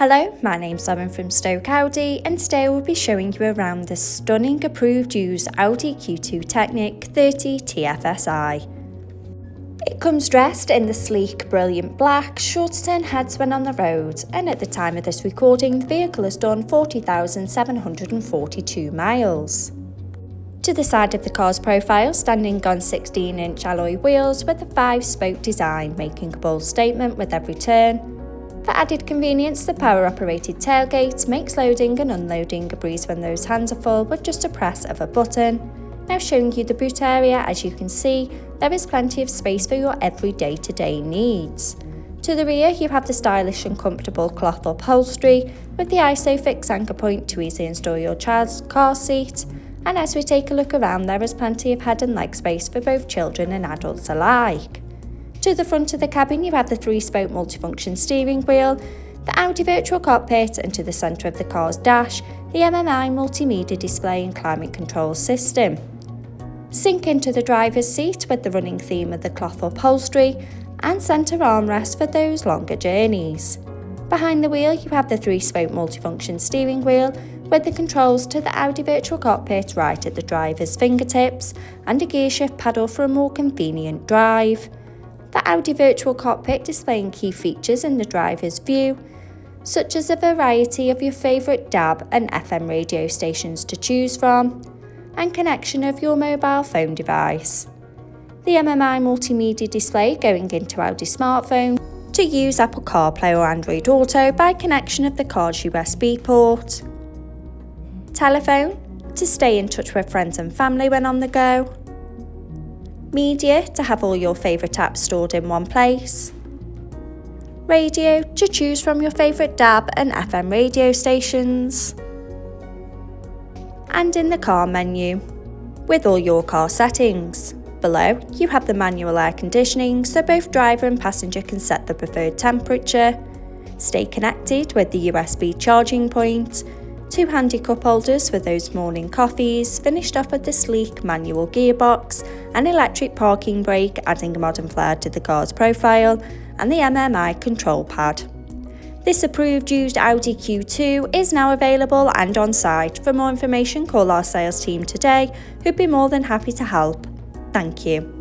Hello, my name's Lauren from Stoke Audi, and today we'll be showing you around the stunning approved used Audi Q2 Technik 30 TFSI. It comes dressed in the sleek, brilliant black, sure to turn heads when on the road, and at the time of this recording the vehicle has done 40,742 miles. To the side of the car's profile, standing on 16-inch alloy wheels with a 5-spoke design, making a bold statement with every turn. For added convenience, the power-operated tailgate makes loading and unloading a breeze when those hands are full with just a press of a button. Now showing you the boot area, as you can see, there is plenty of space for your every day-to-day needs. To the rear, you have the stylish and comfortable cloth upholstery with the ISOFIX anchor point to easily install your child's car seat. And as we take a look around, there is plenty of head and leg space for both children and adults alike. To the front of the cabin, you have the 3-spoke multifunction steering wheel, the Audi virtual cockpit, and to the centre of the car's dash, the MMI multimedia display and climate control system. Sink into the driver's seat with the running theme of the cloth upholstery and centre armrest for those longer journeys. Behind the wheel, you have the 3-spoke multifunction steering wheel with the controls to the Audi virtual cockpit right at the driver's fingertips and a gear shift paddle for a more convenient drive. The Audi virtual cockpit displaying key features in the driver's view, such as a variety of your favourite DAB and FM radio stations to choose from, and connection of your mobile phone device. The MMI multimedia display going into Audi smartphone to use Apple CarPlay or Android Auto by connection of the car's USB port. Telephone to stay in touch with friends and family when on the go. Media to have all your favourite apps stored in one place. Radio to choose from your favourite DAB and FM radio stations. And in the car menu, with all your car settings. Below, you have the manual air conditioning so both driver and passenger can set the preferred temperature. Stay connected with the USB charging point. 2 handy cup holders for those morning coffees, finished off with the sleek manual gearbox, an electric parking brake adding a modern flair to the car's profile, and the MMI control pad. This approved used Audi Q2 is now available and on site. For more information, call our sales team today, who'd be more than happy to help. Thank you.